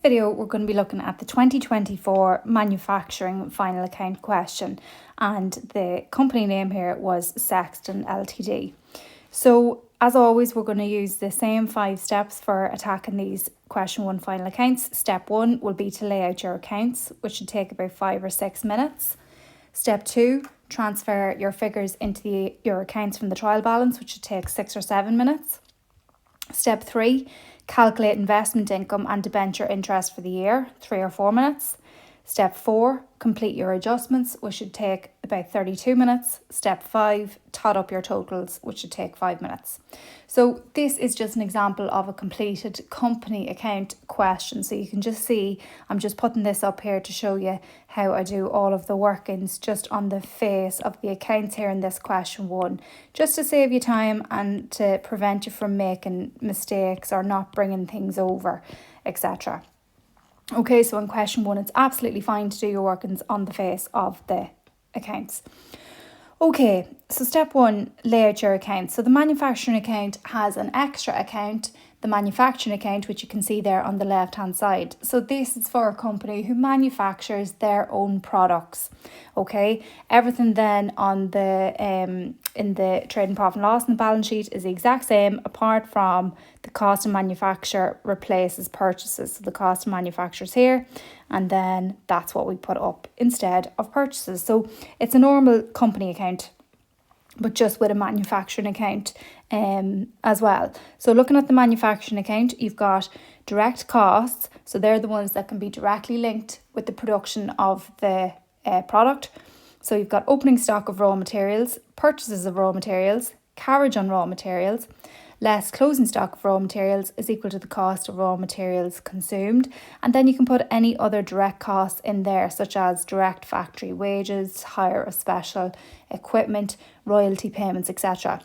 Video we're going to be looking at the 2024 manufacturing final account question, and the company name here was Sexton Ltd. So as always, we're going to use the same 5 steps for attacking these question 1 final accounts. Step 1 will be to lay out your accounts, which should take about 5 or 6 minutes. Step 2, transfer your figures into your accounts from the trial balance, which should take 6 or 7 minutes. Step 3, calculate investment income and debenture interest for the year, 3 or 4 minutes. Step 4, complete your adjustments, which should take about 32 minutes. Step 5, tot up your totals, which should take 5 minutes. So this is just an example of a completed company account question. So you can just see, I'm just putting this up here to show you how I do all of the workings just on the face of the accounts here in this question 1, just to save you time and to prevent you from making mistakes or not bringing things over, etc. Okay, so in question 1, it's absolutely fine to do your workings on the face of the accounts. Okay, so step 1, lay out your account. So the manufacturing account has an extra account, the manufacturing account, which you can see there on the left hand side. So this is for a company who manufactures their own products. Okay, everything then on the in the trading profit and loss and the balance sheet is the exact same, apart from the cost of manufacture replaces purchases. So the cost of manufacture is here, and then that's what we put up instead of purchases. So it's a normal company account, but just with a manufacturing account as well. So looking at the manufacturing account, you've got direct costs. So they're the ones that can be directly linked with the production of the product. So you've got opening stock of raw materials, purchases of raw materials, carriage on raw materials, less closing stock of raw materials is equal to the cost of raw materials consumed. And then you can put any other direct costs in there, such as direct factory wages, hire of special equipment, royalty payments, etc.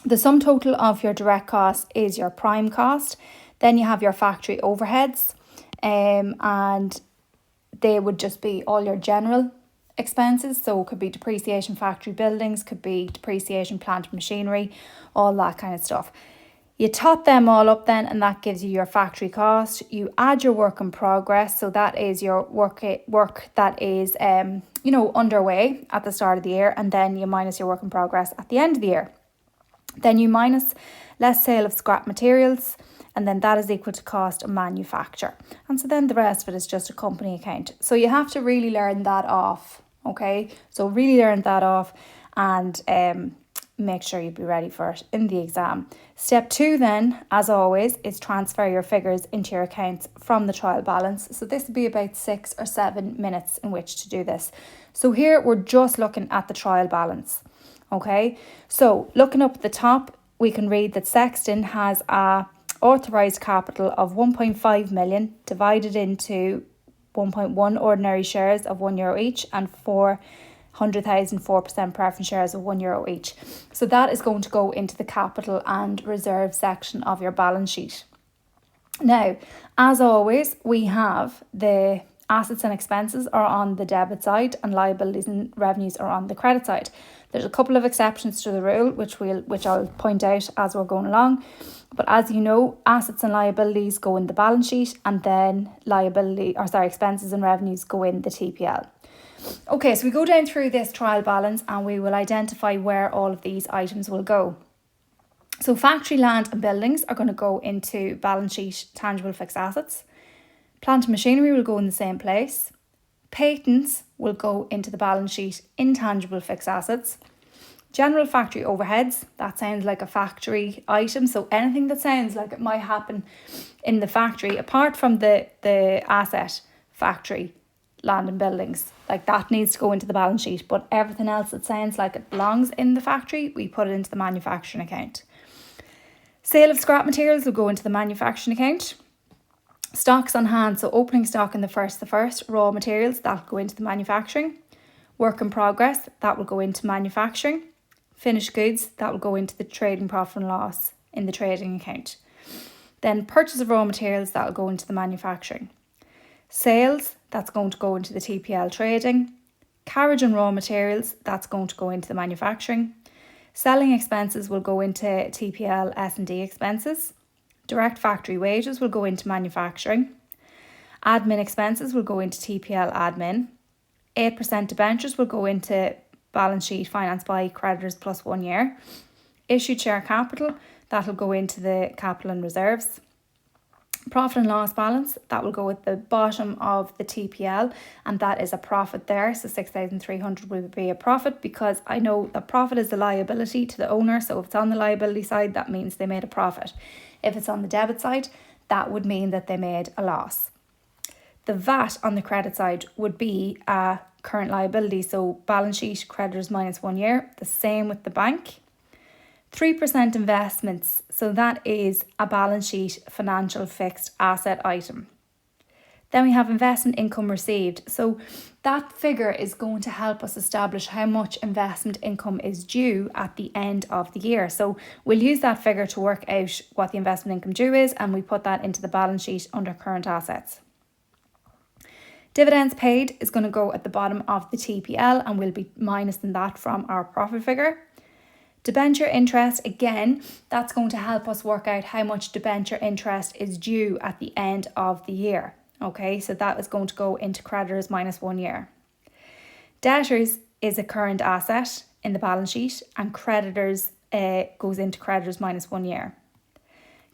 The sum total of your direct cost is your prime cost. Then you have your factory overheads, and they would just be all your general expenses. So it could be depreciation factory buildings, could be depreciation plant machinery, all that kind of stuff. You tot them all up then, and that gives you your factory cost. You add your work in progress, so that is your work that is underway at the start of the year, and then you minus your work in progress at the end of the year. Then you minus less sale of scrap materials, and then that is equal to cost of manufacture. And so then the rest of it is just a company account. So you have to really learn that off, okay? So really learn that off, and make sure you be ready for it in the exam. Step 2 then, as always, is transfer your figures into your accounts from the trial balance. So this would be about 6 or 7 minutes in which to do this. So here we're just looking at the trial balance. Okay, so looking up at the top, we can read that Sexton has a authorised capital of 1.5 million divided into 1.1 ordinary shares of €1 each and 400,000 4% preference shares of €1 each. So that is going to go into the capital and reserve section of your balance sheet. Now, as always, we have the assets and expenses are on the debit side and liabilities and revenues are on the credit side. There's a couple of exceptions to the rule, which I'll point out as we're going along. But as you know, assets and liabilities go in the balance sheet, and then expenses and revenues go in the TPL. Okay, so we go down through this trial balance and we will identify where all of these items will go. So factory land and buildings are going to go into balance sheet tangible fixed assets. Plant and machinery will go in the same place. Patents will go into the balance sheet intangible fixed assets. General factory overheads, that sounds like a factory item. So anything that sounds like it might happen in the factory, apart from the asset factory, land and buildings, like that needs to go into the balance sheet. But everything else that sounds like it belongs in the factory, we put it into the manufacturing account. Sale of scrap materials will go into the manufacturing account. Stocks on hand, so opening stock in the first, raw materials, that will go into the manufacturing. Work in progress, that will go into manufacturing. Finished goods, that will go into the trading profit and loss in the trading account. Then purchase of raw materials, that will go into the manufacturing. Sales, that's going to go into the TPL trading. Carriage on raw materials, that's going to go into the manufacturing. Selling expenses will go into TPL S&D expenses. Direct factory wages will go into manufacturing. Admin expenses will go into TPL admin. 8% debentures will go into balance sheet financed by creditors plus 1 year. Issued share capital, that'll go into the capital and reserves. Profit and loss balance, that will go at the bottom of the TPL, and that is a profit there. So 6,300 will be a profit, because I know that profit is the liability to the owner. So if it's on the liability side, that means they made a profit. If it's on the debit side, that would mean that they made a loss. The VAT on the credit side would be a current liability. So balance sheet creditors minus 1 year, the same with the bank. 3% investments, so that is a balance sheet financial fixed asset item. Then we have investment income received. So that figure is going to help us establish how much investment income is due at the end of the year. So we'll use that figure to work out what the investment income due is, and we put that into the balance sheet under current assets. Dividends paid is going to go at the bottom of the TPL and will be minusing that from our profit figure. Debenture interest, again, that's going to help us work out how much debenture interest is due at the end of the year. Okay, so that is going to go into creditors minus 1 year. Debtors is a current asset in the balance sheet, and creditors goes into creditors minus 1 year.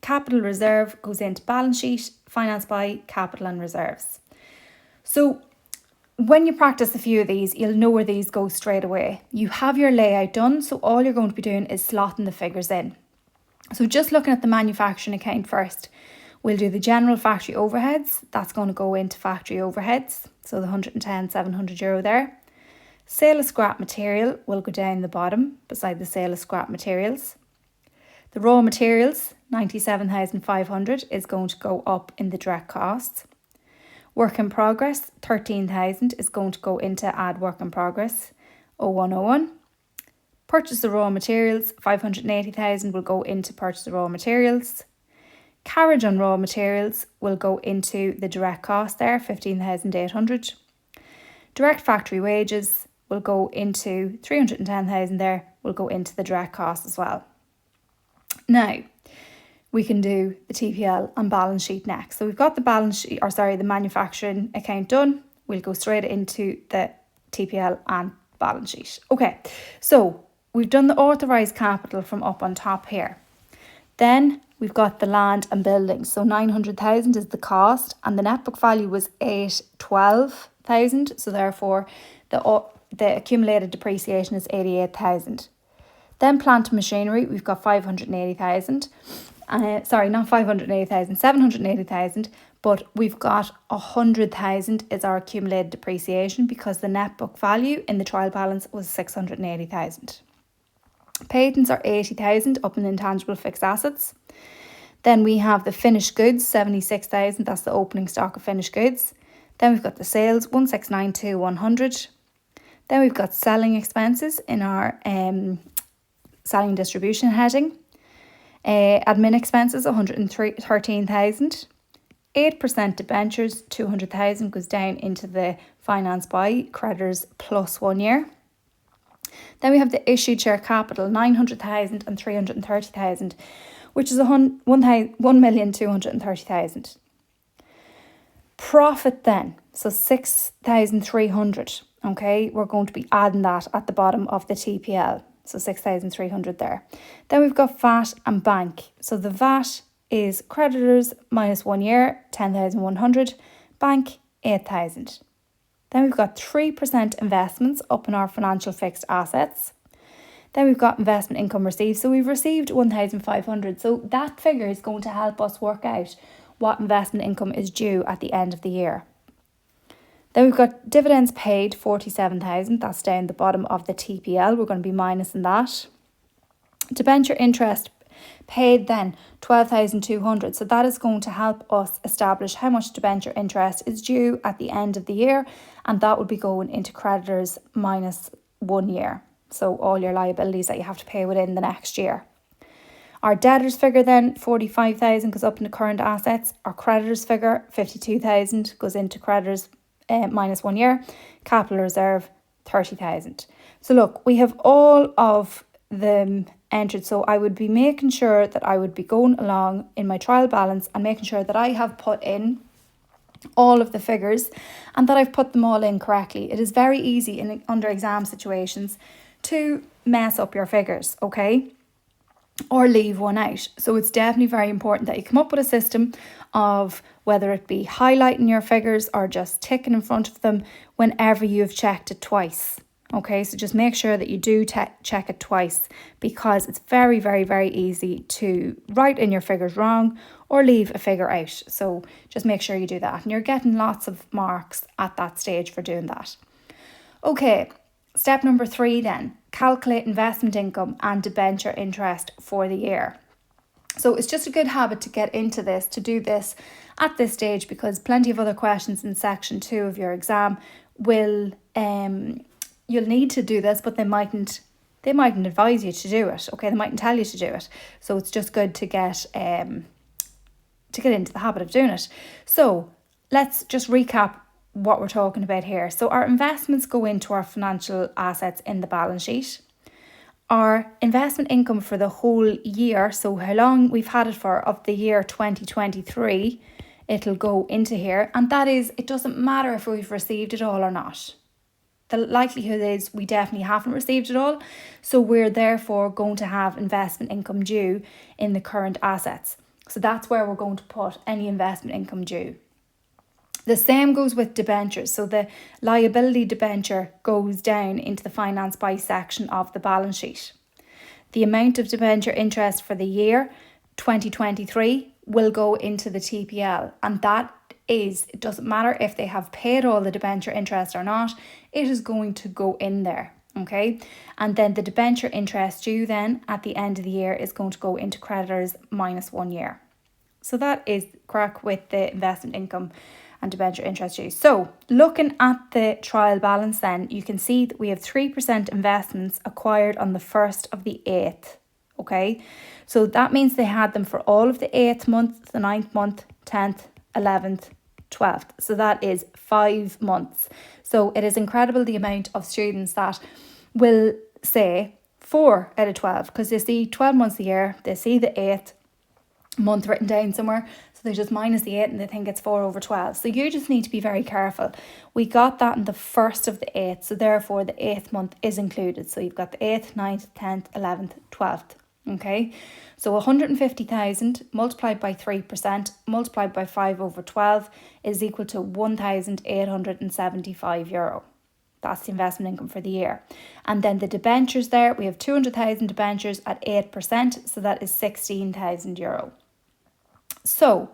Capital reserve goes into balance sheet, financed by capital and reserves. So when you practice a few of these, you'll know where these go straight away. You have your layout done, so all you're going to be doing is slotting the figures in. So just looking at the manufacturing account first, we'll do the general factory overheads. That's going to go into factory overheads, so the 110,700 euro there. Sale of scrap material will go down the bottom beside the sale of scrap materials. The raw materials, 97,500, is going to go up in the direct costs. Work in progress, 13,000 is going to go into add work in progress, 0101. Purchase of raw materials, 580,000 will go into purchase of raw materials. Carriage on raw materials will go into the direct cost there, 15,800. Direct factory wages will go into 310,000 there, will go into the direct cost as well. Now, we can do the TPL and balance sheet next. So we've got the the manufacturing account done. We'll go straight into the TPL and balance sheet. Okay, so we've done the authorised capital from up on top here. Then we've got the land and buildings. So 900,000 is the cost, and the net book value was 812,000. So therefore, the accumulated depreciation is 88,000. Then plant and machinery, we've got 580,000. Not 580,000, 780,000, but we've got 100,000 is our accumulated depreciation, because the net book value in the trial balance was 680,000. Patents are 80,000 up in intangible fixed assets. Then we have the finished goods, 76,000, that's the opening stock of finished goods. Then we've got the sales, 169,100. Then we've got selling expenses in our selling distribution heading. Admin expenses, 113,000. 8% debentures, 200,000 goes down into the finance by creditors plus 1 year. Then we have the issued share capital, 900,000 and 330,000, which is 1,230,000. Profit then, so 6,300. Okay, we're going to be adding that at the bottom of the TPL. So 6,300 there. Then we've got VAT and bank. So the VAT is creditors minus 1 year, 10,100. Bank, 8,000. Then we've got 3% investments up in our financial fixed assets. Then we've got investment income received. So we've received 1,500. So that figure is going to help us work out what investment income is due at the end of the year. Then we've got dividends paid, 47,000. That's down the bottom of the TPL. We're going to be minusing that. Debenture interest paid then, 12,200. So that is going to help us establish how much debenture interest is due at the end of the year. And that would be going into creditors minus 1 year. So all your liabilities that you have to pay within the next year. Our debtors figure then, 45,000 goes up into current assets. Our creditors figure, 52,000 goes into creditors minus 1 year. Capital reserve, 30,000. So look, we have all of them entered. So I would be making sure that I would be going along in my trial balance and making sure that I have put in all of the figures and that I've put them all in correctly. It is very easy under exam situations to mess up your figures, okay? Or leave one out. So it's definitely very important that you come up with a system of whether it be highlighting your figures or just ticking in front of them whenever you've checked it twice. Okay, so just make sure that you do check it twice, because it's very, very, very easy to write in your figures wrong or leave a figure out. So just make sure you do that. And you're getting lots of marks at that stage for doing that. Okay, step number 3 then. Calculate investment income and debenture interest for the year. So it's just a good habit to get into this, to do this at this stage, because plenty of other questions in section 2 of your exam will you'll need to do this, but they mightn't advise you to do it. Okay, they mightn't tell you to do it. So it's just good to get into the habit of doing it. So let's just recap what we're talking about here. So our investments go into our financial assets in the balance sheet. Our investment income for the whole year, so how long we've had it for, of the year 2023, it'll go into here. And that is, it doesn't matter if we've received it all or not. The likelihood is we definitely haven't received it all. So we're therefore going to have investment income due in the current assets. So that's where we're going to put any investment income due. The same goes with debentures. So the liability debenture goes down into the finance by section of the balance sheet. The amount of debenture interest for the year 2023 will go into the TPL, and that is, it doesn't matter if they have paid all the debenture interest or not, it is going to go in there. Okay, and then the debenture interest due then at the end of the year is going to go into creditors minus 1 year. So that is correct with the investment income and debenture interest due. So looking at the trial balance then, you can see that we have 3% investments acquired on the 1st of the 8th. Okay, so that means they had them for all of the 8th month, the 9th month, 10th, 11th, 12th. So that is 5 months. So it is incredible the amount of students that will say 4 out of 12, because they see 12 months a year, they see the 8th month written down somewhere, so they just minus the 8 and they think it's 4 over 12. So you just need to be very careful. We got that in the 1st of the 8th, so therefore the 8th month is included. So you've got the 8th, 9th, 10th, 11th, 12th. Okay, so 150,000 multiplied by 3% multiplied by 5 over 12 is equal to €1,875. That's the investment income for the year. And then the debentures there, we have 200,000 debentures at 8%, so that is €16,000. So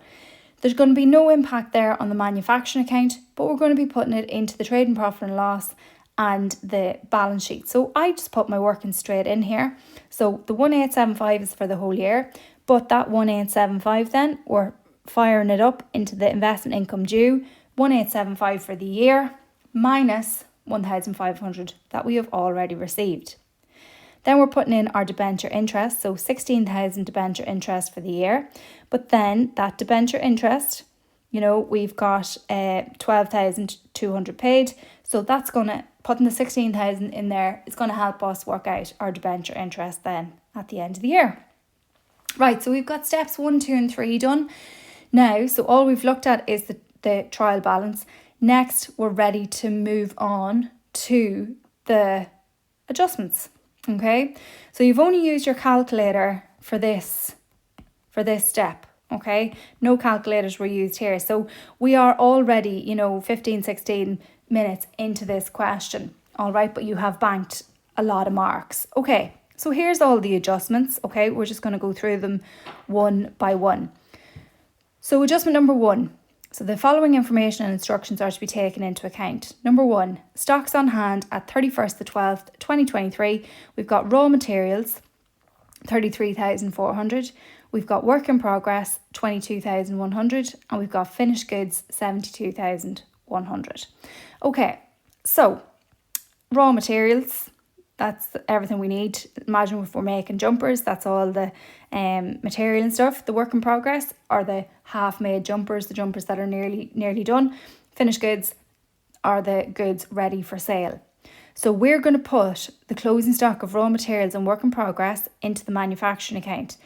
there's going to be no impact there on the manufacturing account, but we're going to be putting it into the trading profit and loss and the balance sheet. So I just put my working straight in here. So the 1875 is for the whole year, but that 1875 then, we're firing it up into the investment income due, 1875 for the year minus 1,500 that we have already received. Then we're putting in our debenture interest, so 16,000 debenture interest for the year. But then that debenture interest, we've got 12,200 paid. So that's going to, putting the 16,000 in there, is going to help us work out our debenture interest then at the end of the year. Right, so we've got steps 1, 2 and 3 done now. So all we've looked at is the trial balance. Next, we're ready to move on to the adjustments. Okay, so you've only used your calculator for this step. Okay, no calculators were used here. So we are already, 15, 16 minutes into this question. All right, but you have banked a lot of marks. Okay, so here's all the adjustments. Okay, we're just going to go through them one by one. So adjustment number 1. So the following information and instructions are to be taken into account. Number 1, stocks on hand at 31st the 12th, 2023. We've got raw materials, 33,400. We've got work in progress, 22,100. And we've got finished goods, 72,100. Okay, so raw materials, that's everything we need. Imagine if we're making jumpers, that's all the material and stuff. The work in progress are the half-made jumpers, the jumpers that are nearly done. Finished goods are the goods ready for sale. So we're going to put the closing stock of raw materials and work in progress into the manufacturing account,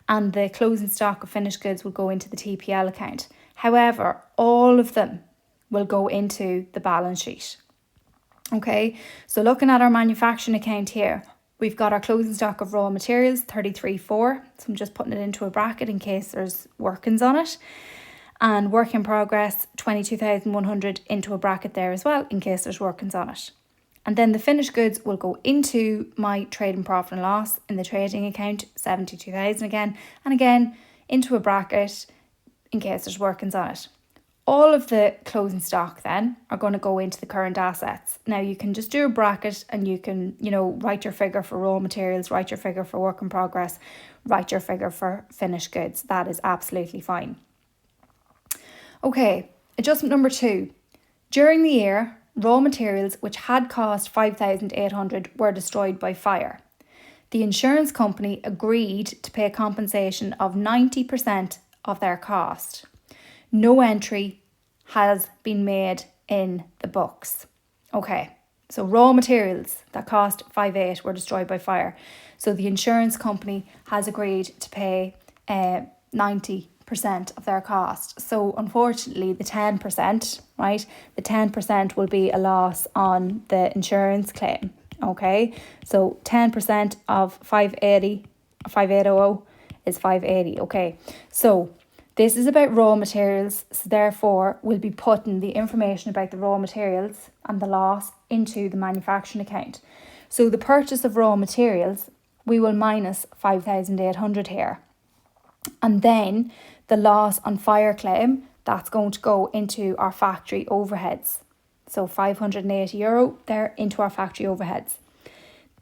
and the closing stock of finished goods will go into the TPL account. However, all of them will go into the balance sheet. Okay, so looking at our manufacturing account here, we've got our closing stock of raw materials, 33,400. So I'm just putting it into a bracket in case there's workings on it. And work in progress, 22,100 into a bracket there as well, in case there's workings on it. And then the finished goods will go into my trading profit and loss in the trading account, 72,000 again. And again, into a bracket in case there's workings on it. All of the closing stock then are going to go into the current assets. Now you can just do a bracket and you can, write your figure for raw materials, write your figure for work in progress, write your figure for finished goods. That is absolutely fine. Okay, adjustment number 2. During the year, raw materials which had cost 5,800 were destroyed by fire. The insurance company agreed to pay compensation of 90% of their cost. No entry has been made in the books. Okay, so raw materials that cost 5,800 were destroyed by fire. So the insurance company has agreed to pay 90% of their cost. So unfortunately, the 10%, right? The 10% will be a loss on the insurance claim. Okay, so 10% of 5,800 is 580. Okay, so this is about raw materials, so therefore we'll be putting the information about the raw materials and the loss into the manufacturing account. So the purchase of raw materials, we will minus 5,800 here. And then the loss on fire claim, that's going to go into our factory overheads. So €580 there into our factory overheads.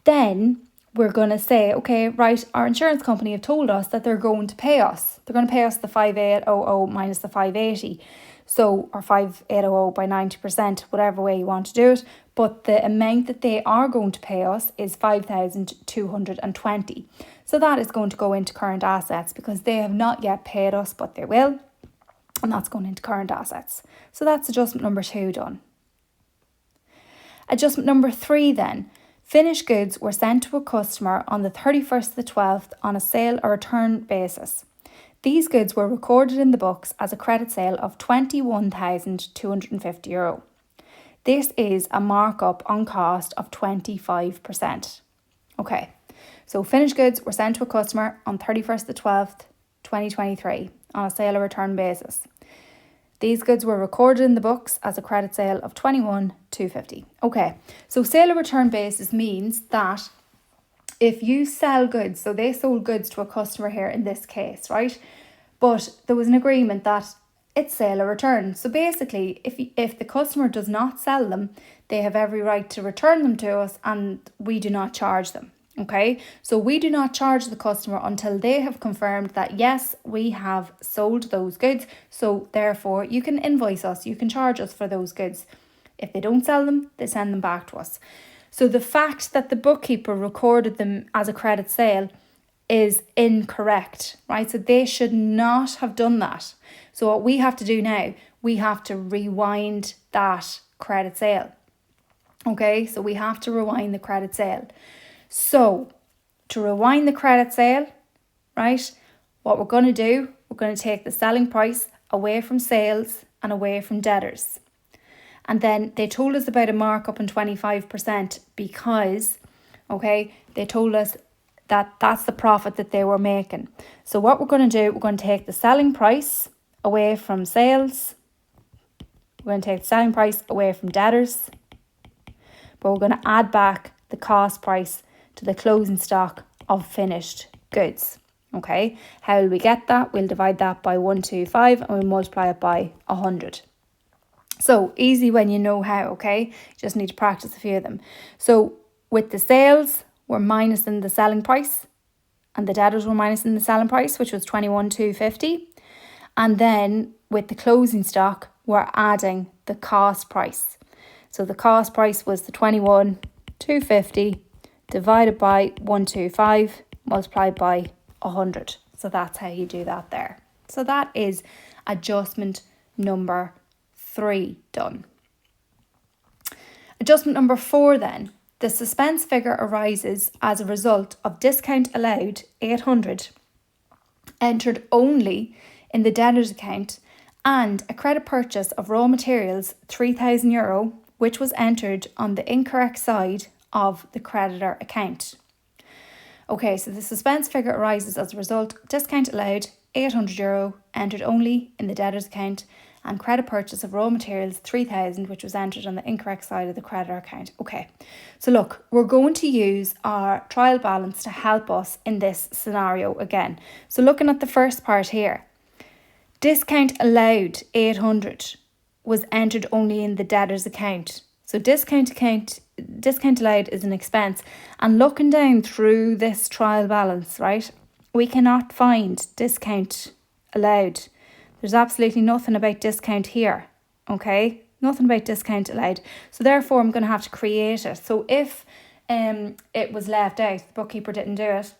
Then we're going to say, okay, right, our insurance company have told us that they're going to pay us. They're going to pay us the 5,800 minus the 580. So, or 5,800 by 90%, whatever way you want to do it. But the amount that they are going to pay us is 5,220. So that is going to go into current assets because they have not yet paid us, but they will. And that's going into current assets. So that's adjustment number 2 done. Adjustment number 3 then. Finished goods were sent to a customer on the 31st of the 12th on a sale or return basis. These goods were recorded in the books as a credit sale of €21,250. This is a markup on cost of 25%. Okay, so finished goods were sent to a customer on 31st of the 12th, 2023 on a sale or return basis. These goods were recorded in the books as a credit sale of €21,250. Okay, so sale or return basis means that if you sell goods, so they sold goods to a customer here in this case, right? But there was an agreement that it's sale or return. So basically, if the customer does not sell them, they have every right to return them to us and we do not charge them. Okay, so we do not charge the customer until they have confirmed that yes, we have sold those goods. So therefore, you can invoice us, you can charge us for those goods. If they don't sell them, they send them back to us. So the fact that the bookkeeper recorded them as a credit sale is incorrect, right? So they should not have done that. So what we have to do now, we have to rewind that credit sale. Okay, so we have to rewind the credit sale. So, to rewind the credit sale, right, what we're going to do, we're going to take the selling price away from sales and away from debtors. And then they told us about a markup on 25% because, okay, they told us that that's the profit that they were making. So what we're going to do, we're going to take the selling price away from sales. We're going to take the selling price away from debtors. But we're going to add back the cost price to the closing stock of finished goods. Okay, how will we get that? We'll divide that by 125 and we'll multiply it by 100. So easy when you know how, okay? You just need to practice a few of them. So with the sales, we're minusing the selling price and the debtors were minusing the selling price, which was 21,250. And then with the closing stock, we're adding the cost price. So the cost price was the 21,250 divided by 125 multiplied by 100. So that's how you do that there. So that is adjustment number 3 done. Adjustment number 4 then. The suspense figure arises as a result of discount allowed 800 entered only in the debtors account and a credit purchase of raw materials, €3,000, which was entered on the incorrect side of the creditor account. Okay, so the suspense figure arises as a result of discount allowed, €800, entered only in the debtor's account, and credit purchase of raw materials, 3,000, which was entered on the incorrect side of the creditor account. Okay, so look, we're going to use our trial balance to help us in this scenario again. So looking at the first part here, discount allowed, 800, was entered only in the debtor's account. So discount allowed is an expense. And looking down through this trial balance, right, we cannot find discount allowed. There's absolutely nothing about discount here, okay? Nothing about discount allowed. So therefore, I'm going to have to create it. So if it was left out, the bookkeeper didn't do it,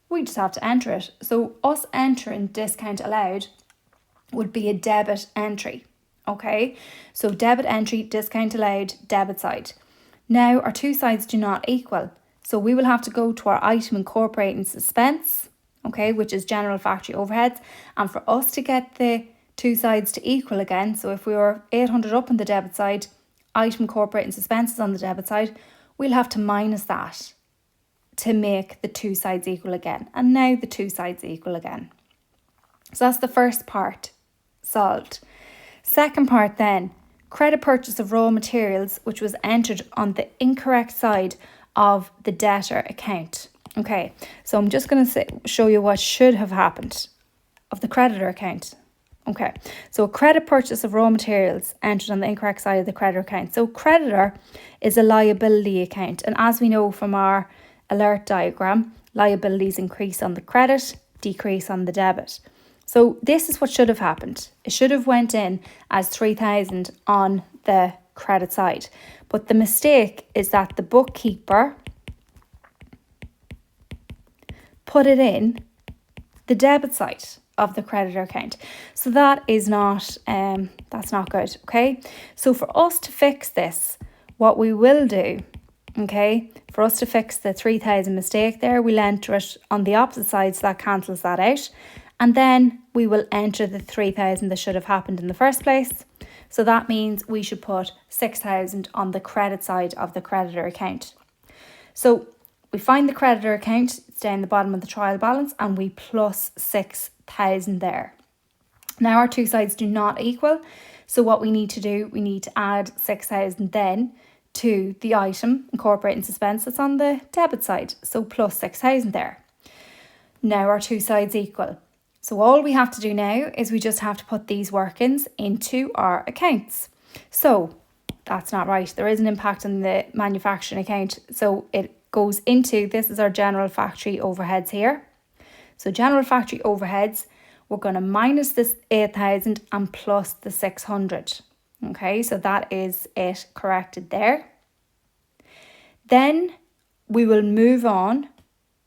we just have to enter it. So us entering discount allowed would be a debit entry, okay? So debit entry, discount allowed, debit side. Now our two sides do not equal. So we will have to go to our item incorporating suspense, okay, which is general factory overheads. And for us to get the two sides to equal again, so if we were 800 up on the debit side, item incorporating suspense is on the debit side, we'll have to minus that to make the two sides equal again. And now the two sides equal again. So that's the first part solved. Second part then, credit purchase of raw materials, which was entered on the incorrect side of the debtor account. Okay, so I'm just going to show you what should have happened of the creditor account. Okay, so a credit purchase of raw materials entered on the incorrect side of the creditor account. So creditor is a liability account. And as we know from our alert diagram, liabilities increase on the credit, decrease on the debit. So this is what should have happened. It should have went in as 3,000 on the credit side. But the mistake is that the bookkeeper put it in the debit side of the creditor account. So that is not, that's not good, okay? So for us to fix this, what we will do, okay, for us to fix the 3,000 mistake there, we'll enter it on the opposite side, so that cancels that out. And then we will enter the 3,000 that should have happened in the first place. So that means we should put 6,000 on the credit side of the creditor account. So we find the creditor account, it's down the bottom of the trial balance, and we plus 6,000 there. Now our two sides do not equal. So what we need to do, we need to add 6,000 then to the item incorporating suspense that's on the debit side. So plus 6,000 there. Now our two sides equal. So all we have to do now is we just have to put these workings into our accounts. So that's not right. There is an impact on the manufacturing account. So it goes into, this is our general factory overheads here. So general factory overheads, we're going to minus this 8,000 and plus the 600. Okay, so that is it corrected there. Then we will move on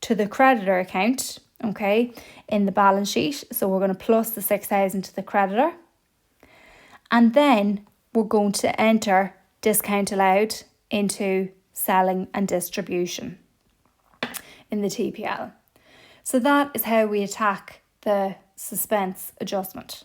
to the creditor account, okay, in the balance sheet. So we're going to plus the 6,000 to the creditor. And then we're going to enter discount allowed into selling and distribution in the TPL. So that is how we attack the suspense adjustment.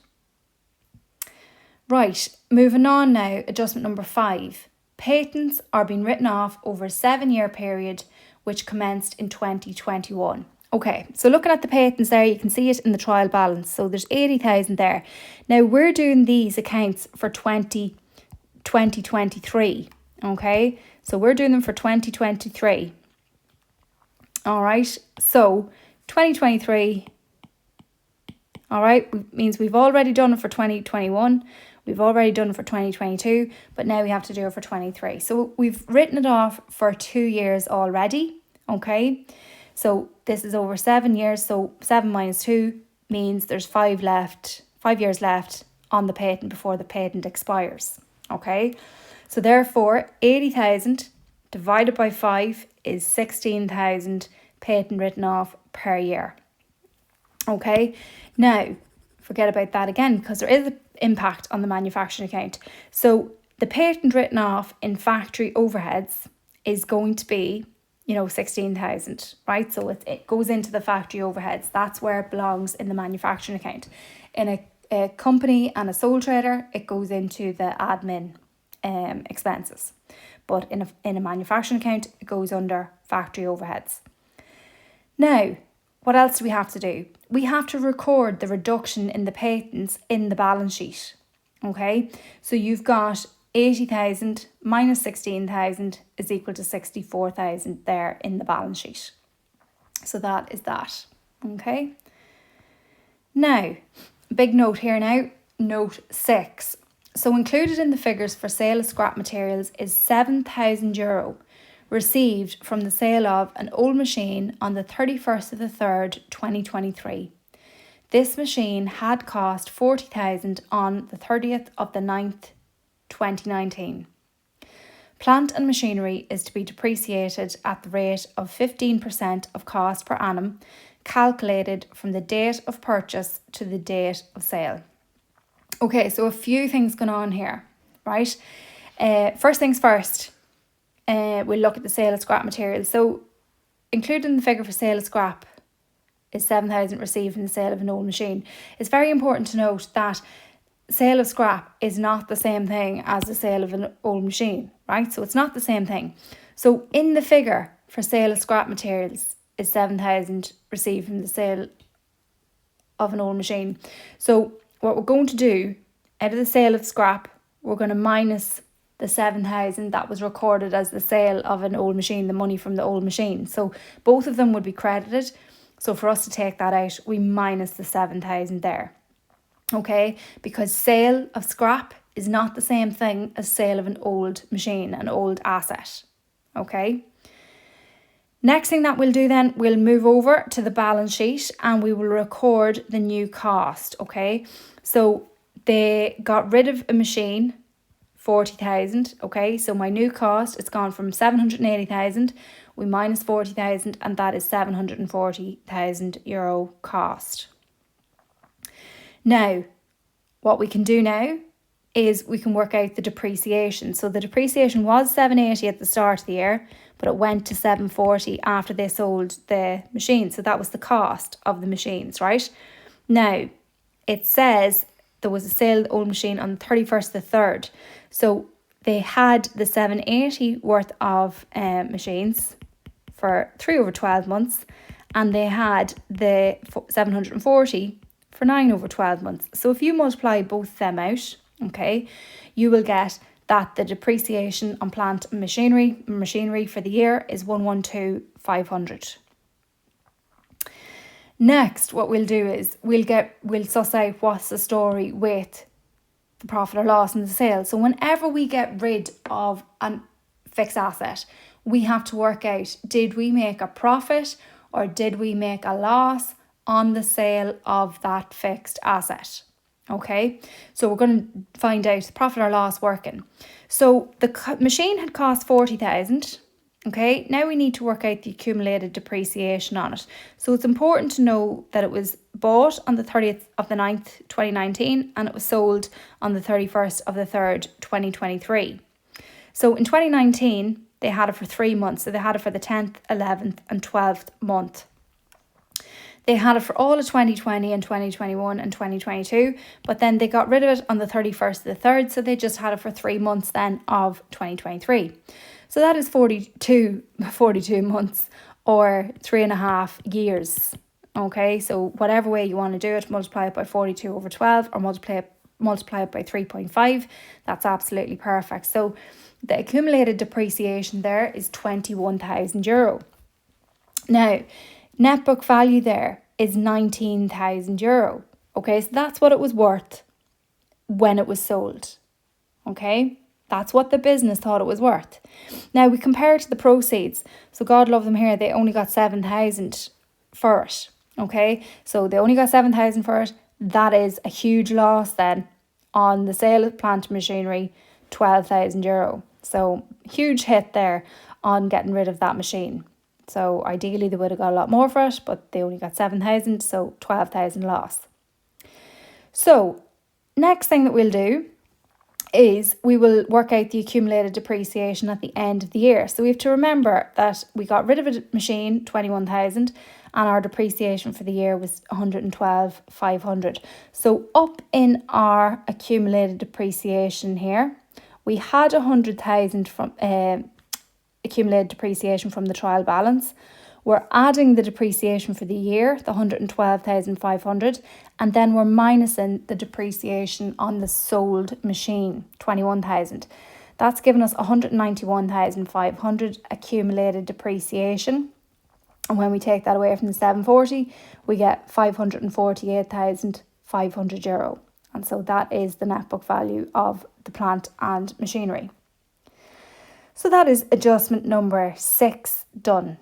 Right, moving on now, adjustment number 5. Patents are being written off over a 7-year period which commenced in 2021. Okay, so looking at the patents there, you can see it in the trial balance. So there's 80,000 there. Now we're doing these accounts for 2023. Okay, so we're doing them for 2023. All right, so 2023, all right, means we've already done it for 2021. We've already done it for 2022, but now we have to do it for 23. So we've written it off for 2 years already. Okay, so this is over 7 years. So 7 minus 2 means there's 5 years left on the patent before the patent expires. Okay, so therefore 80,000 divided by 5 is 16,000 patent written off per year. Okay, now forget about that again because there is an impact on the manufacturing account. So the patent written off in factory overheads is going to be, 16,000, right? So it goes into the factory overheads. That's where it belongs in the manufacturing account. In a company and a sole trader, it goes into the admin expenses. But in a manufacturing account, it goes under factory overheads. Now, what else do we have to do? We have to record the reduction in the patents in the balance sheet. Okay, so you've got 80,000 minus 16,000 is equal to 64,000 there in the balance sheet. So that is that. Okay. Now, big note here now, note 6. So included in the figures for sale of scrap materials is €7,000 received from the sale of an old machine on the 31st of the 3rd, 2023. This machine had cost 40,000 on the 30th of the 9th, 2019. Plant and machinery is to be depreciated at the rate of 15% of cost per annum, calculated from the date of purchase to the date of sale. Okay, so a few things going on here, right? First things first, we'll look at the sale of scrap materials. So included in the figure for sale of scrap is 7,000 received in the sale of an old machine. It's very important to note that sale of scrap is not the same thing as the sale of an old machine, right? So it's not the same thing. So in the figure for sale of scrap materials is 7,000 received from the sale of an old machine. So what we're going to do, out of the sale of scrap, we're going to minus the 7,000 that was recorded as the sale of an old machine, the money from the old machine. So both of them would be credited. So for us to take that out, we minus the 7,000 there. Okay, because sale of scrap is not the same thing as sale of an old machine, an old asset. Okay. Next thing that we'll do then, we'll move over to the balance sheet and we will record the new cost. Okay, so they got rid of a machine, 40,000. Okay, so my new cost, it's gone from 780,000. We minus 40,000, and that is €740,000 cost. Now, what we can do now is we can work out the depreciation. So the depreciation was 780 at the start of the year, but it went to 740 after they sold the machine. So that was the cost of the machines, right? Now, it says there was a sale of the old machine on the 31st of the 3rd. So they had the 780 worth of machines for 3 over 12 months, and they had the 740 for 9 over 12 months. So if you multiply both them out, okay, you will get that the depreciation on plant and machinery for the year is 112,500. Next, what we'll do is we'll suss out what's the story with the profit or loss in the sale. So whenever we get rid of a fixed asset, we have to work out, did we make a profit or did we make a loss on the sale of that fixed asset? Okay, so we're going to find out profit or loss working. So the machine had cost 40,000. Okay, now we need to work out the accumulated depreciation on it. So it's important to know that it was bought on the 30th of the 9th, 2019, and it was sold on the 31st of the 3rd, 2023. So in 2019, they had it for 3 months. So they had it for the 10th, 11th and 12th month. They had it for all of 2020 and 2021 and 2022, but then they got rid of it on the 31st of the 3rd, so they just had it for 3 months then of 2023. So that is 42 months or 3.5 years. Okay, so whatever way you want to do it, multiply it by 42 over 12 or multiply it by 3.5, that's absolutely perfect. So the accumulated depreciation there is €21,000. Now, net book value there is €19,000. Okay, so that's what it was worth when it was sold. Okay, that's what the business thought it was worth. Now we compare it to the proceeds. So God love them here, they only got 7,000 for it. Okay, so they only got 7,000 for it. That is a huge loss then on the sale of plant and machinery, €12,000. So huge hit there on getting rid of that machine. So ideally they would have got a lot more for it, but they only got 7,000, so 12,000 loss. So next thing that we'll do is we will work out the accumulated depreciation at the end of the year. So we have to remember that we got rid of a machine, 21,000, and our depreciation for the year was 112,500. So up in our accumulated depreciation here, we had 100,000 from accumulated depreciation from the trial balance. We're adding the depreciation for the year, the 112,500, and then we're minusing the depreciation on the sold machine, 21,000. That's given us 191,500 accumulated depreciation. And when we take that away from the 740, we get 548,500 euro. And so that is the net book value of the plant and machinery. So that is adjustment number 6 done.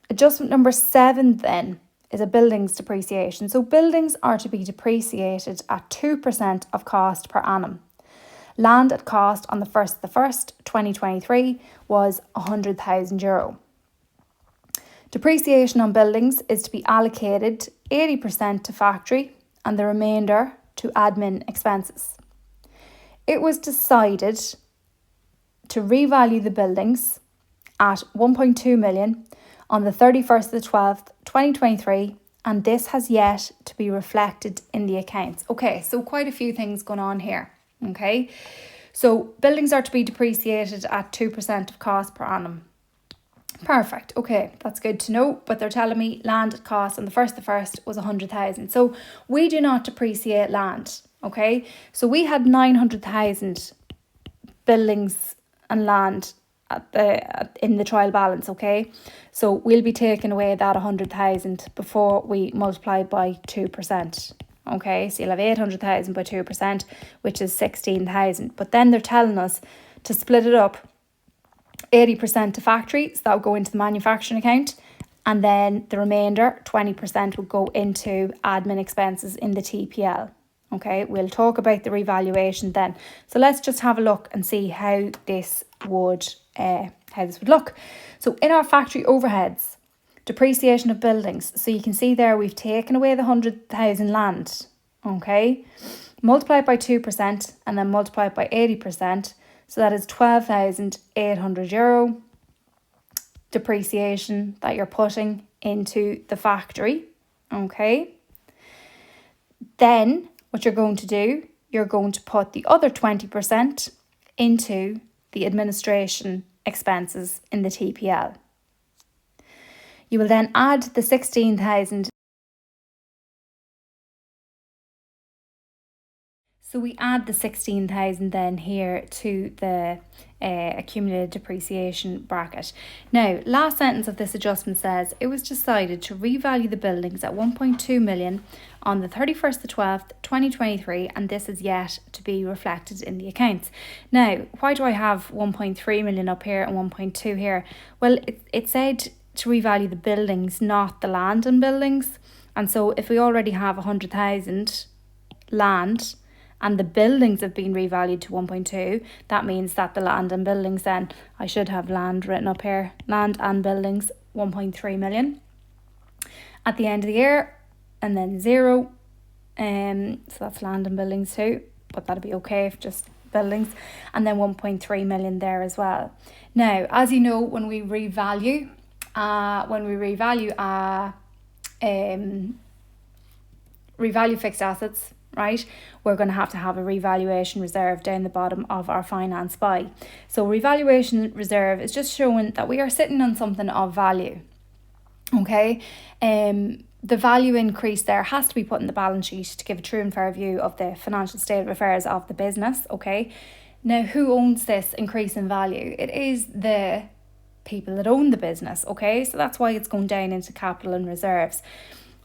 Adjustment number 7 then is a buildings depreciation. So buildings are to be depreciated at 2% of cost per annum. Land at cost on the 1st of the 1st, 2023 was 100,000 euro. Depreciation on buildings is to be allocated 80% to factory and the remainder to admin expenses. It was decided to revalue the buildings at 1.2 million on the 31st of the 12th, 2023, and this has yet to be reflected in the accounts. Okay, so quite a few things going on here. Okay, so buildings are to be depreciated at 2% of cost per annum. Perfect. Okay, that's good to know. But they're telling me land at cost on the 1st of the 1st was 100,000. So we do not depreciate land. Okay, so we had 900,000 buildings and land in the trial balance. Okay, so we'll be taking away that 100,000 before we multiply by 2%. Okay, so you'll have 800,000 by 2%, which is 16,000. But then they're telling us to split it up 80% to factory, so that will go into the manufacturing account, and then the remainder 20% will go into admin expenses in the TPL. Okay, we'll talk about the revaluation then. So let's just have a look and see how this would look. So in our factory overheads, depreciation of buildings. So you can see there we've taken away the 100,000 land. Okay, multiply it by 2% and then multiply it by 80%. So that is 12,800 euro depreciation that you're putting into the factory. Okay. Then what you're going to do, you're going to put the other 20% into the administration expenses in the TPL. You will then add the 16,000. So we add the 16,000 then here to the accumulated depreciation bracket. Now, last sentence of this adjustment says it was decided to revalue the buildings at 1.2 million on the 31st of the 12th, 2023, and this is yet to be reflected in the accounts. Now, why do I have 1.3 million up here and 1.2 here? Well, it said to revalue the buildings, not the land and buildings. And so if we already have 100,000 land, and the buildings have been revalued to 1.2, that means that the land and buildings then, I should have land written up here, land and buildings, 1.3 million at the end of the year, and then 0, so that's land and buildings too, but that'll be okay if just buildings, and then 1.3 million there as well. Now, as you know, when we revalue fixed assets, right, we're going to have a revaluation reserve down the bottom of our finance buy. So revaluation reserve is just showing that we are sitting on something of value. Okay, the value increase there has to be put in the balance sheet to give a true and fair view of the financial state of affairs of the business. Okay, now who owns this increase in value? It is the people that own the business. Okay, so that's why it's going down into capital and reserves.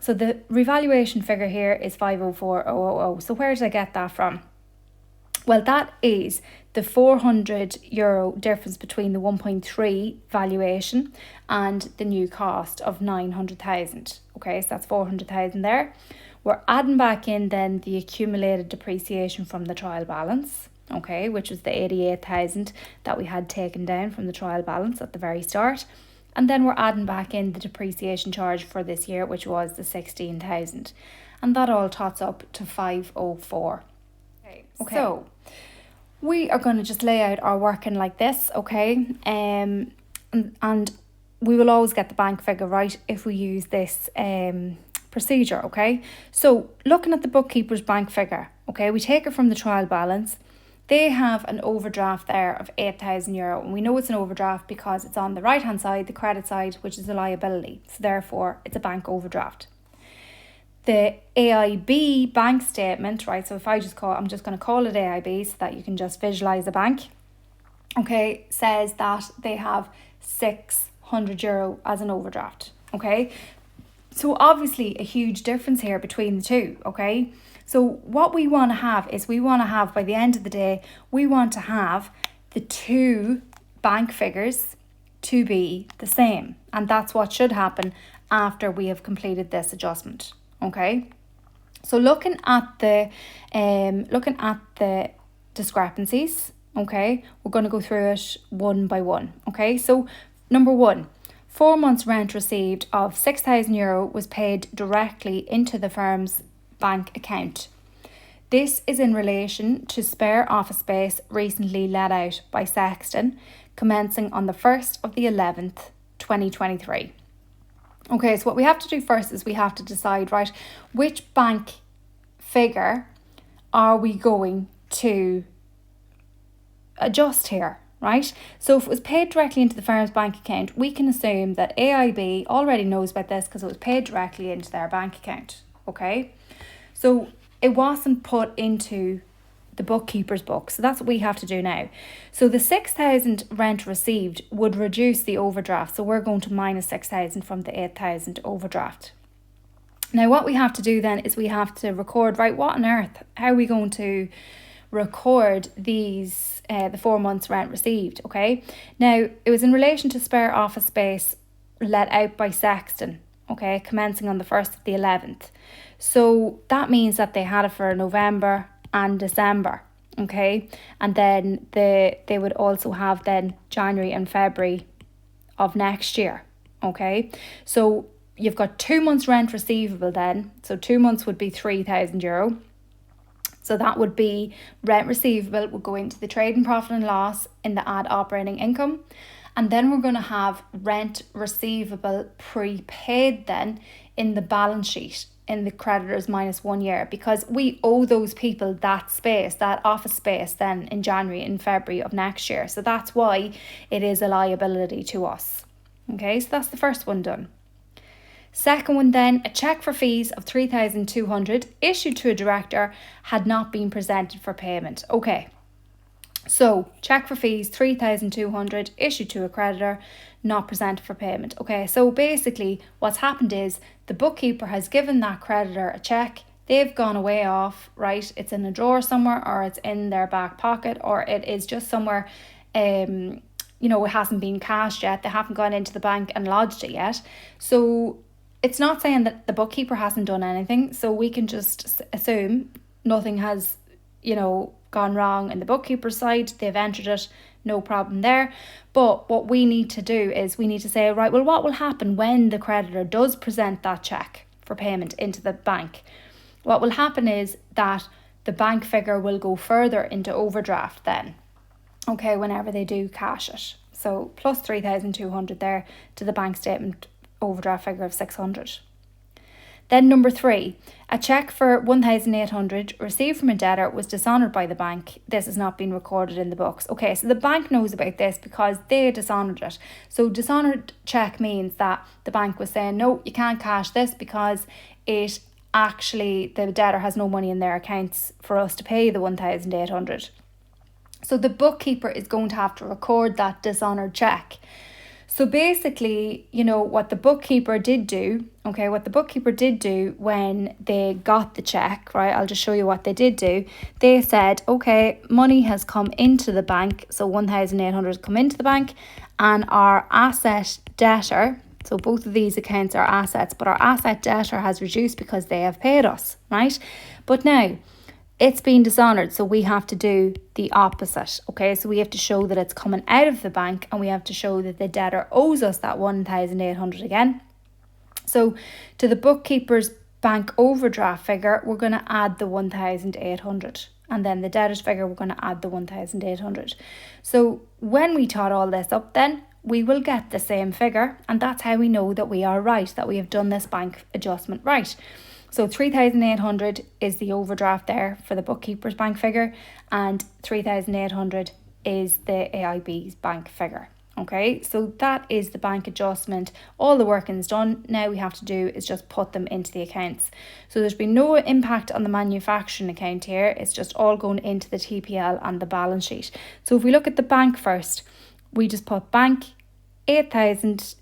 So the revaluation figure here is 504,000. So where did I get that from? Well, that is the 400 euro difference between the 1.3 valuation and the new cost of 900,000. Okay, so that's 400,000 there. We're adding back in then the accumulated depreciation from the trial balance. Okay, which was the 88,000 that we had taken down from the trial balance at the very start. And then we're adding back in the depreciation charge for this year, which was the 16,000. And that all tots up to 504. Okay. So we are going to just lay out our working like this, okay? And we will always get the bank figure right if we use this procedure, okay? So looking at the bookkeeper's bank figure, okay, we take it from the trial balance. They have an overdraft there of €8,000, and we know it's an overdraft because it's on the right hand side, the credit side, which is a liability, so therefore it's a bank overdraft. The AIB bank statement, right, so if I'm just going to call it AIB so that you can just visualize the bank, okay, says that they have €600 as an overdraft, okay? So obviously a huge difference here between the two, okay? So what we want to have is by the end of the day, we want to have the two bank figures to be the same. And that's what should happen after we have completed this adjustment, okay? So looking at the discrepancies, okay, we're going to go through it one by one, okay? So number one, 4 months rent received of €6,000 was paid directly into the firm's bank account. This is in relation to spare office space recently let out by Sexton, commencing on the 1st of the 11th, 2023. Okay, so what we have to do first is we have to decide, right, which bank figure are we going to adjust here, right? So if it was paid directly into the firm's bank account, we can assume that AIB already knows about this because it was paid directly into their bank account, okay? So it wasn't put into the bookkeeper's book, so that's what we have to do now. So the 6,000 rent received would reduce the overdraft, so we're going to minus 6,000 from the 8,000 overdraft. Now what we have to do then is we have to record, right, what on earth, how are we going to record these the 4 months rent received, okay? Now it was in relation to spare office space let out by Sexton, okay, commencing on the 1st of the 11th. So that means that they had it for November and December, okay? And then they would also have then January and February of next year, okay? So you've got 2 months rent receivable then. So 2 months would be €3,000. So that would be rent receivable would go into the trading profit and loss in the add operating income. And then we're going to have rent receivable prepaid then in the balance sheet in the creditors minus 1 year, because we owe those people that space, that office space then in January and February of next year. So that's why it is a liability to us. Okay, so that's the first one done. Second one then, a cheque for fees of 3,200 issued to a director had not been presented for payment. Okay, so cheque for fees 3,200 issued to a creditor, not presented for payment. Okay, so basically what's happened is the bookkeeper has given that creditor a cheque. They've gone away off, right? It's in a drawer somewhere, or it's in their back pocket, or it is just somewhere, it hasn't been cashed yet. They haven't gone into the bank and lodged it yet. So it's not saying that the bookkeeper hasn't done anything. So we can just assume nothing has, gone wrong in the bookkeeper's side. They've entered it, no problem there. But what we need to do is we need to say, right, well, what will happen when the creditor does present that cheque for payment into the bank? What will happen is that the bank figure will go further into overdraft then, okay, whenever they do cash it. So plus 3,200 there to the bank statement overdraft figure of 600. Then number 3, a cheque for 1,800 received from a debtor was dishonoured by the bank. This has not been recorded in the books. Okay, so the bank knows about this because they dishonoured it. So dishonoured cheque means that the bank was saying, no, you can't cash this because it actually, the debtor has no money in their accounts for us to pay the 1,800. So the bookkeeper is going to have to record that dishonoured cheque. So basically, what the bookkeeper did do when they got the cheque, right? I'll just show you what they did do. They said, okay, money has come into the bank. So 1,800 come into the bank, and our asset debtor, so both of these accounts are assets, but our asset debtor has reduced because they have paid us, right? But now it's been dishonoured, so we have to do the opposite, okay? So we have to show that it's coming out of the bank, and we have to show that the debtor owes us that 1,800 again. So to the bookkeeper's bank overdraft figure, we're going to add the 1,800. And then the debtor's figure, we're going to add the 1,800. So when we tot all this up then, we will get the same figure, and that's how we know that we are right, that we have done this bank adjustment right. So 3,800 is the overdraft there for the bookkeeper's bank figure, and 3,800 is the AIB's bank figure. Okay, so that is the bank adjustment. All the working's done. Now we have to do is just put them into the accounts. So there's been no impact on the manufacturing account here. It's just all going into the TPL and the balance sheet. So if we look at the bank first, we just put bank 8,000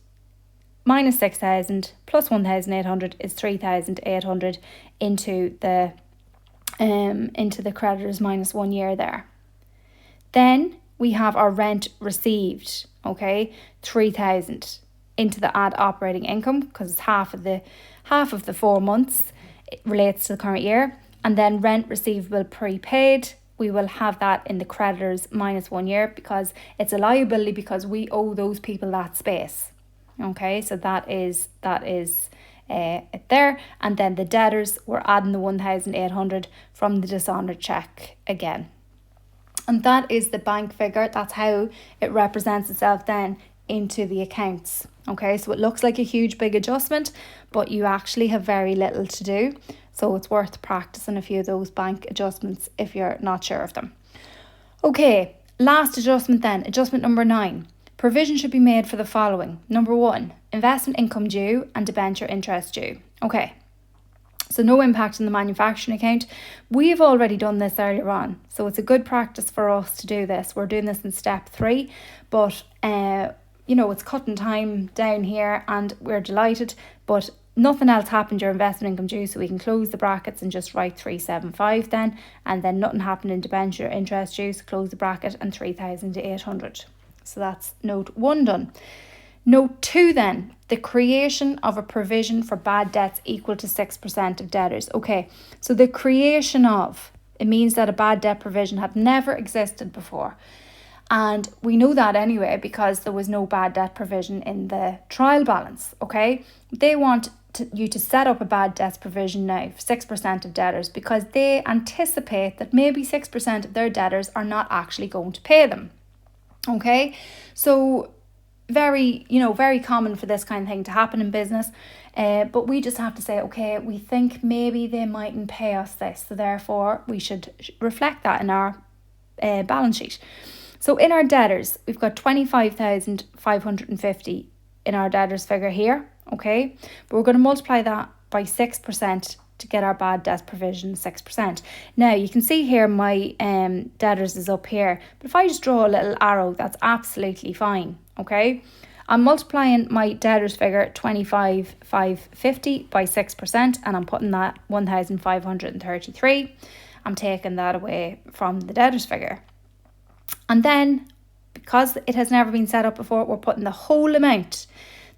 minus 6,000 plus 1,800 is 3,800 into the creditors minus 1 year there. Then we have our rent received, okay, 3,000 into the add operating income, because it's half of the 4 months. It relates to the current year. And then rent receivable prepaid, we will have that in the creditors minus 1 year, because it's a liability because we owe those people that space. Okay, so that is it there. And then the debtors, we're adding the 1,800 from the dishonoured cheque again. And that is the bank figure. That's how it represents itself then into the accounts. Okay, so it looks like a huge big adjustment, but you actually have very little to do. So it's worth practicing a few of those bank adjustments if you're not sure of them. Okay, last adjustment then, adjustment number 9. Provision should be made for the following. Number 1, investment income due and debenture interest due. Okay. So no impact on the manufacturing account. We've already done this earlier on, so it's a good practice for us to do this. We're doing this in step 3, but it's cutting time down here and we're delighted, but nothing else happened your investment income due, so we can close the brackets and just write 375 then, and then nothing happened in debenture interest due, so close the bracket and 3,800. So that's note 1 done. Note 2 then, the creation of a provision for bad debts equal to 6% of debtors. Okay, so the creation of, it means that a bad debt provision had never existed before. And we know that anyway because there was no bad debt provision in the trial balance, okay? They want you to set up a bad debts provision now for 6% of debtors because they anticipate that maybe 6% of their debtors are not actually going to pay them, okay? So very common for this kind of thing to happen in business, but we just have to say, okay, we think maybe they mightn't pay us this, so therefore we should reflect that in our balance sheet. So in our debtors, we've got 25,550 in our debtors figure here, okay, but we're going to multiply that by 6% to get our bad debt provision 6%. Now you can see here my debtors is up here, but if I just draw a little arrow, that's absolutely fine. Okay, I'm multiplying my debtors figure 25,550 by 6%, and I'm putting that 1,533. I'm taking that away from the debtors figure, and then because it has never been set up before, we're putting the whole amount,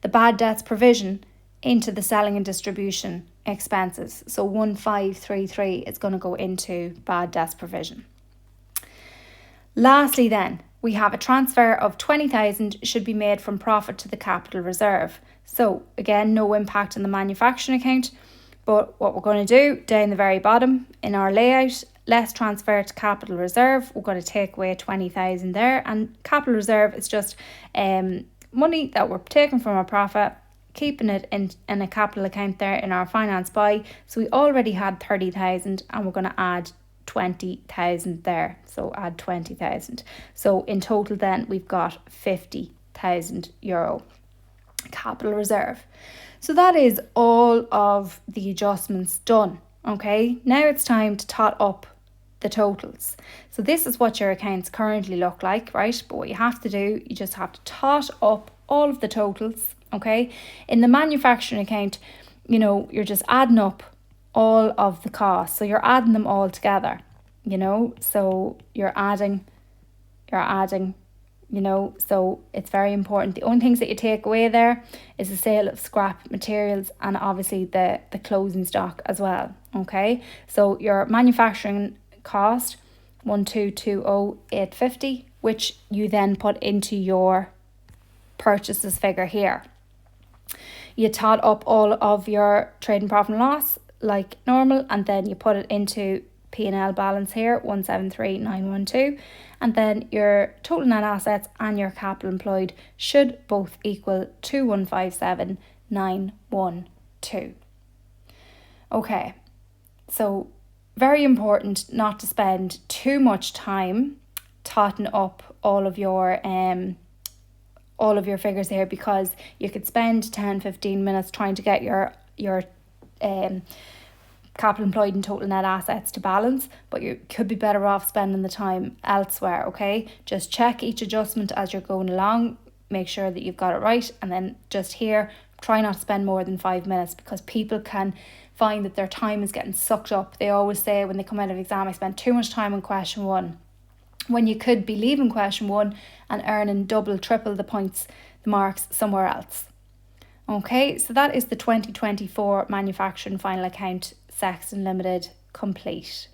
the bad debts provision, into the selling and distribution expenses. So 1,533 is going to go into bad debts provision. Lastly then, we have a transfer of 20,000 should be made from profit to the capital reserve. So again, no impact on the manufacturing account, but what we're going to do down the very bottom in our layout, let's transfer to capital reserve. We're going to take away 20,000 there, and capital reserve is just money that we're taking from our profit, keeping it in a capital account there in our finance buy. So we already had 30,000 and we're going to add 20,000 there, so add 20,000. So in total then we've got 50,000 euro capital reserve. So that is all of the adjustments done. Okay, now it's time to tot up the totals. So this is what your accounts currently look like, right? But what you have to do, you just have to tot up all of the totals. Okay, in the manufacturing account, you're just adding up all of the costs, so you're adding them all together, so you're adding, so it's very important. The only things that you take away there is the sale of scrap materials and obviously the closing stock as well. Okay, so your manufacturing cost 1,220,850, which you then put into your purchases figure here. You tot up all of your trading profit and loss like normal, and then you put it into P&L balance here, 173,912, and then your total net assets and your capital employed should both equal 2,157,912. Okay, so very important not to spend too much time totting up all of your figures here, because you could spend 10-15 minutes trying to get your capital employed and total net assets to balance, but you could be better off spending the time elsewhere. Okay, just check each adjustment as you're going along, make sure that you've got it right, and then just here try not to spend more than 5 minutes, because people can find that their time is getting sucked up. They always say when they come out of exam, I spent too much time on question 1, when you could be leaving question 1 and earning double, triple the points, the marks somewhere else. Okay, so that is the 2024 manufacturing final account Sexton Ltd complete.